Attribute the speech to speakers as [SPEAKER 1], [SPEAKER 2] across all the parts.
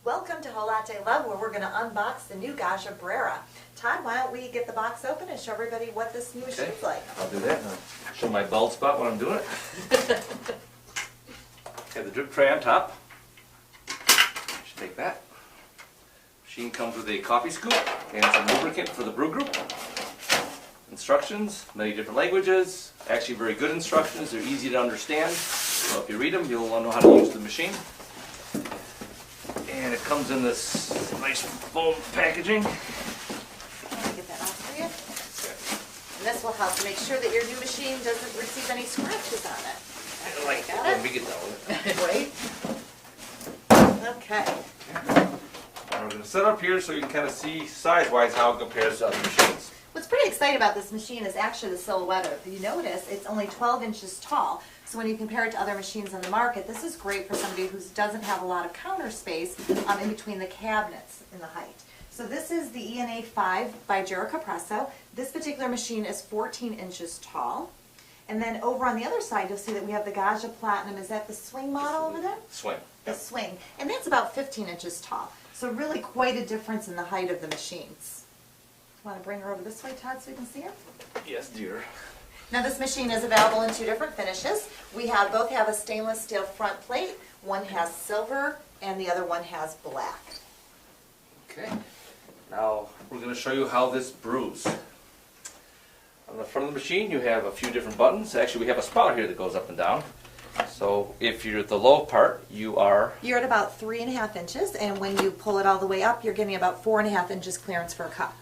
[SPEAKER 1] Welcome to Whole Latte Love, where we're going to unbox the new Gaja Brera. Todd, why don't we get the box open and show everybody what this new machine's like?
[SPEAKER 2] I'll do that. I'll show my bald spot when I'm doing it. Have the drip tray on top. Just take that. Machine comes with a coffee scoop and some lubricant for the brew group. Instructions, many different languages. Actually very good instructions. They're easy to understand. So if you read them, you'll know how to use the machine. And it comes in this nice foam packaging.
[SPEAKER 1] Let me get that off for you. And this will help to make sure that your new machine doesn't receive any scratches on it.
[SPEAKER 2] Like
[SPEAKER 1] got
[SPEAKER 2] when
[SPEAKER 1] it?
[SPEAKER 2] we get done with it.
[SPEAKER 1] Wait. Okay.
[SPEAKER 2] Now we're going to set up here so you can kind of see size-wise how it compares to other machines.
[SPEAKER 1] What's pretty exciting about this machine is actually the silhouette. If you notice, it's only 12 inches tall. So when you compare it to other machines on the market, this is great for somebody who doesn't have a lot of counter space in between the cabinets in the height. So this is the ENA 5 by Jericho. This particular machine is 14 inches tall. And then over on the other side, you'll see that we have the Gaja Platinum. Is that the swing model over there?
[SPEAKER 2] Swing.
[SPEAKER 1] The swing. And that's about 15 inches tall. So really quite a difference in the height of the machines. Want to bring her over this way, Todd, so we can see her?
[SPEAKER 2] Yes, dear.
[SPEAKER 1] Now this machine is available in two different finishes. We both have a stainless steel front plate. One has silver and the other one has black.
[SPEAKER 2] Okay. Now we're going to show you how this brews. On the front of the machine you have a few different buttons. Actually we have a spout here that goes up and down. So if you're at the low part, you're
[SPEAKER 1] at about 3.5 inches, and when you pull it all the way up, you're getting about 4.5 inches clearance for a cup.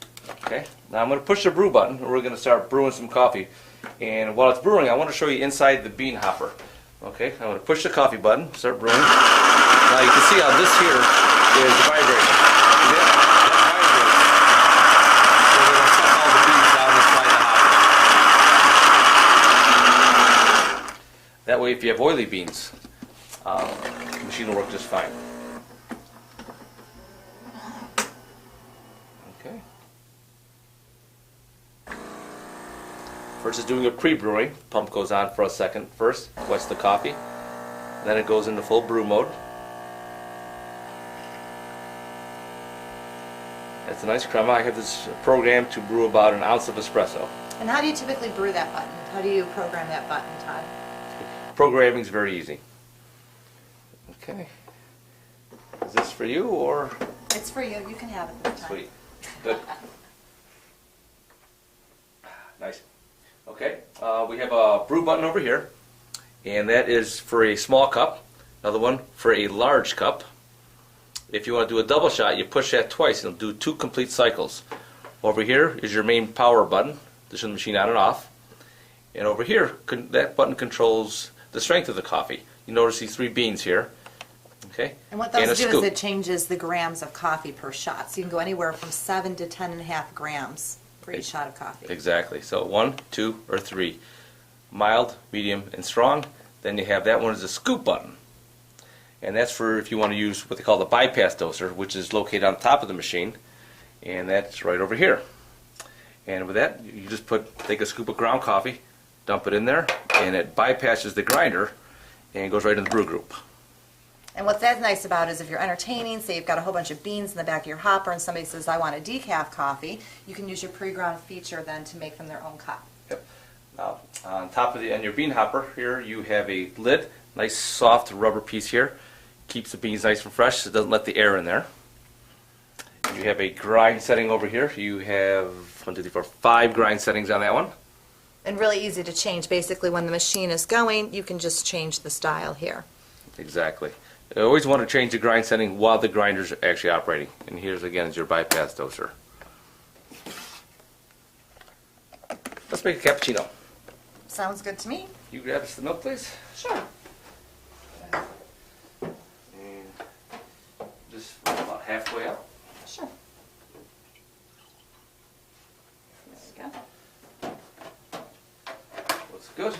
[SPEAKER 2] Okay. Now I'm going to push the brew button and we're going to start brewing some coffee. And while it's brewing, I want to show you inside the bean hopper. Okay, I'm going to push the coffee button, start brewing. Now you can see how this here is vibrating. See that? That vibrates. So we're going to suck all the beans out and slide the hopper. That way, if you have oily beans, the machine will work just fine. Okay. First is doing a pre-brewing. Pump goes on for a second first, wets the coffee. Then it goes into full brew mode. That's a nice crema. I have this program to brew about an ounce of espresso.
[SPEAKER 1] And how do you typically brew that button? How do you program that button, Todd?
[SPEAKER 2] Programming is very easy. Okay. Is this for you or?
[SPEAKER 1] It's for you. You can have it this time.
[SPEAKER 2] Sweet. Good. Nice. Okay. We have a brew button over here, and that is for a small cup. Another one for a large cup. If you want to do a double shot, you push that twice and it'll do 2 complete cycles. Over here is your main power button to turn the machine on and off. And over here, that button controls the strength of the coffee. You notice these 3 beans here. Okay.
[SPEAKER 1] And what those do
[SPEAKER 2] scoop.
[SPEAKER 1] is it changes the grams of coffee per shot. So you can go anywhere from 7 to 10.5 grams for each shot of coffee.
[SPEAKER 2] Exactly. So 1, 2, or 3. Mild, medium, and strong. Then you have that one as a scoop button. And that's for if you want to use what they call the bypass doser, which is located on top of the machine. And that's right over here. And with that, you just take a scoop of ground coffee, dump it in there, and it bypasses the grinder and goes right in the brew group.
[SPEAKER 1] And what that's nice about is if you're entertaining, say you've got a whole bunch of beans in the back of your hopper and somebody says, I want a decaf coffee, you can use your pre-ground feature then to make them their own cup.
[SPEAKER 2] Yep. Now, on top of your bean hopper here, you have a lid, nice soft rubber piece here. Keeps the beans nice and fresh, so it doesn't let the air in there. You have a grind setting over here. You have 1, 2, 3, 4, 5 grind settings on that one.
[SPEAKER 1] And really easy to change. Basically, when the machine is going, you can just change the style here.
[SPEAKER 2] Exactly. You always want to change the grind setting while the grinder's actually operating. And here's again is your bypass doser. Let's make a cappuccino.
[SPEAKER 1] Sounds good to me.
[SPEAKER 2] You grab us the milk, please.
[SPEAKER 1] Sure.
[SPEAKER 2] And just about halfway up.
[SPEAKER 1] Sure. There you go.
[SPEAKER 2] Looks good.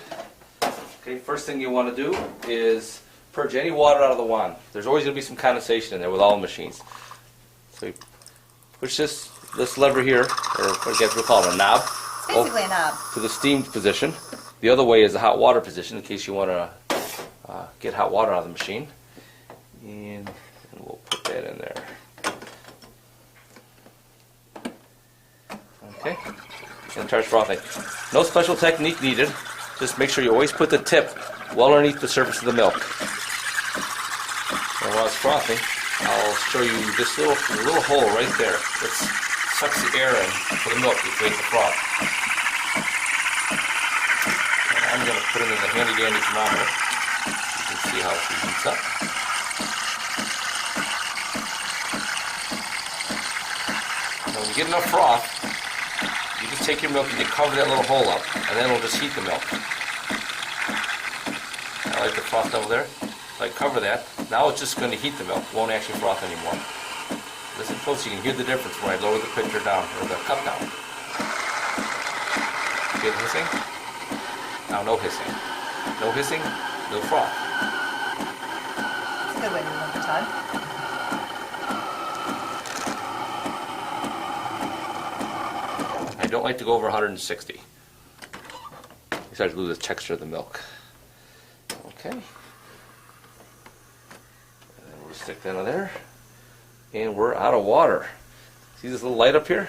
[SPEAKER 2] Okay, first thing you want to do is purge any water out of the wand. There's always going to be some condensation in there with all machines. So you push this lever here, or I guess we'll call it a knob.
[SPEAKER 1] It's basically a knob.
[SPEAKER 2] To the steamed position. The other way is the hot water position in case you want to get hot water out of the machine. And we'll put that in there. Okay, and starts frothing. No special technique needed. Just make sure you always put the tip well underneath the surface of the milk. And while it's frothing, I'll show you this little hole right there. It sucks the air in for the milk to create the froth. And I'm going to put it in the handy dandy thermometer. You can see how she heats up. Now when you get enough froth, you just take your milk and you cover that little hole up, and then it'll just heat the milk. I like the froth level there. So I cover that. Now it's just going to heat the milk. It won't actually froth anymore. Listen close, you can hear the difference when I lower the pitcher down, or the cup down. Hear the hissing? Now no hissing. No hissing, no froth.
[SPEAKER 1] That's a good way to remember, Todd.
[SPEAKER 2] I don't like to go over 160. You start to lose the texture of the milk. Okay. And then we'll stick that in there. And we're out of water. See this little light up here?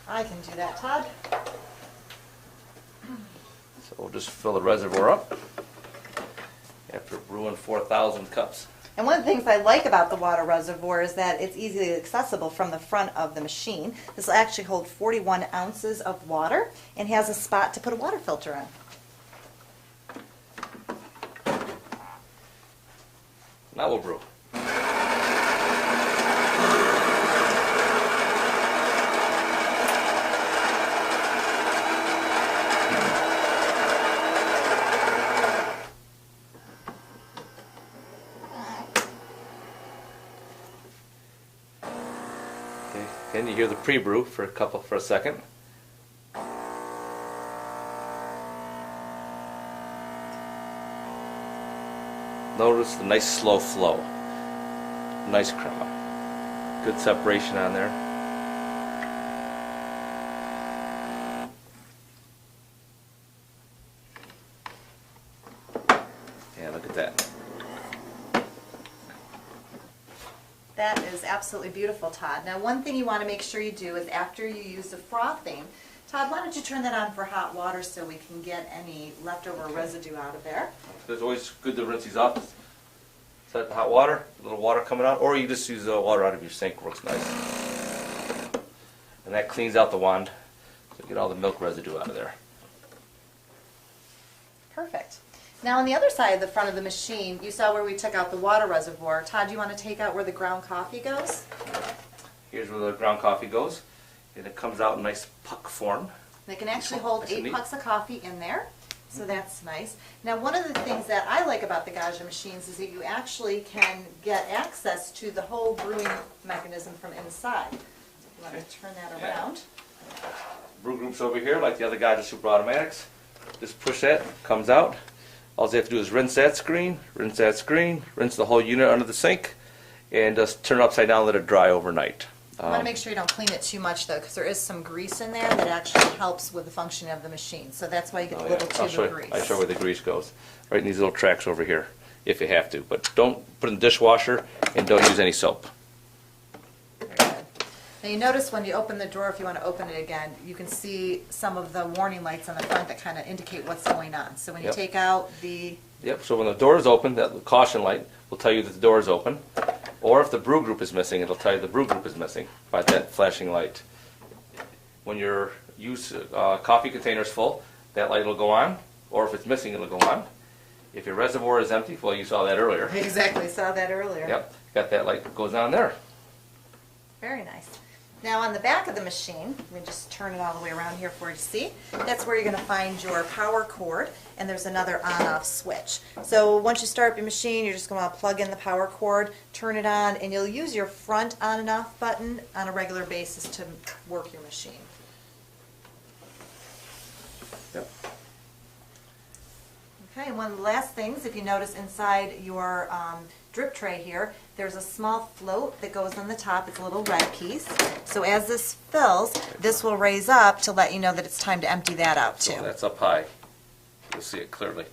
[SPEAKER 1] I can do that, Todd.
[SPEAKER 2] So we'll just fill the reservoir up after brewing 4,000 cups.
[SPEAKER 1] And one of the things I like about the water reservoir is that it's easily accessible from the front of the machine. This will actually hold 41 ounces of water and has a spot to put a water filter in.
[SPEAKER 2] Now we'll brew. Okay, and you hear the pre-brew for a second. Notice the nice slow flow. Nice crema. Good separation on there. Yeah, look at that.
[SPEAKER 1] That is absolutely beautiful, Todd. Now, one thing you want to make sure you do is after you use the frothing, Todd, why don't you turn that on for hot water so we can get any leftover residue out of there?
[SPEAKER 2] It's always good to rinse these off. Set the hot water, a little water coming out, or you just use the water out of your sink, works nice. And that cleans out the wand, so get all the milk residue out of there.
[SPEAKER 1] Perfect. Now on the other side of the front of the machine, you saw where we took out the water reservoir. Todd, do you want to take out where the ground coffee goes?
[SPEAKER 2] Here's where the ground coffee goes, and it comes out in nice puck form.
[SPEAKER 1] They can actually hold
[SPEAKER 2] Nice and
[SPEAKER 1] 8
[SPEAKER 2] neat.
[SPEAKER 1] pucks of coffee in there, so that's nice. Now one of the things that I like about the Gaggia machines is that you actually can get access to the whole brewing mechanism from inside. So if you want to turn that
[SPEAKER 2] Yeah.
[SPEAKER 1] around.
[SPEAKER 2] Brew groups over here, like the other Gaggia Super Automatics. Just push that, comes out. All you have to do is rinse that screen, rinse the whole unit under the sink, and just turn it upside down and let it dry overnight.
[SPEAKER 1] You want to make sure you don't clean it too much though, because there is some grease in there that actually helps with the functioning of the machine. So that's why you get the little
[SPEAKER 2] I'll
[SPEAKER 1] tube of grease.
[SPEAKER 2] I'll show you where the grease goes. Right in these little tracks over here, if you have to. But don't put it in the dishwasher, and don't use any soap.
[SPEAKER 1] Very good. Now you notice when you open the drawer, if you want to open it again, you can see some of the warning lights on the front that kind of indicate what's going on. So when you
[SPEAKER 2] Yep.
[SPEAKER 1] take out the,
[SPEAKER 2] Yep, so when the door is open, that caution light will tell you that the door is open. Or if the brew group is missing, it'll tell you the brew group is missing by that flashing light. When your coffee container is full, that light will go on. Or if it's missing, it'll go on. If your reservoir is empty, well, you saw that earlier.
[SPEAKER 1] exactly, saw that earlier.
[SPEAKER 2] Yep, got that light that goes on there.
[SPEAKER 1] Very nice. Now on the back of the machine, let me just turn it all the way around here for you to see. That's where you're going to find your power cord, and there's another on-off switch. So once you start up your machine, you're just going to plug in the power cord, turn it on, and you'll use your front on and off button on a regular basis to work your machine.
[SPEAKER 2] Yep.
[SPEAKER 1] Okay, and one of the last things, if you notice inside your drip tray here, there's a small float that goes on the top. It's a little red piece. So as this fills, this will raise up to let you know that it's time to empty that out too.
[SPEAKER 2] So that's up high. You'll see it clearly.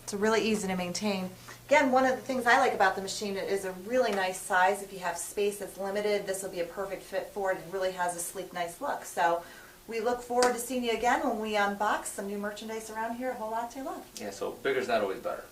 [SPEAKER 1] It's really easy to maintain. Again, one of the things I like about the machine is a really nice size. If you have space that's limited, this will be a perfect fit for it. It really has a sleek, nice look. So we look forward to seeing you again when we unbox some new merchandise around here at Whole Latte Love.
[SPEAKER 2] Yeah, so bigger's not always better.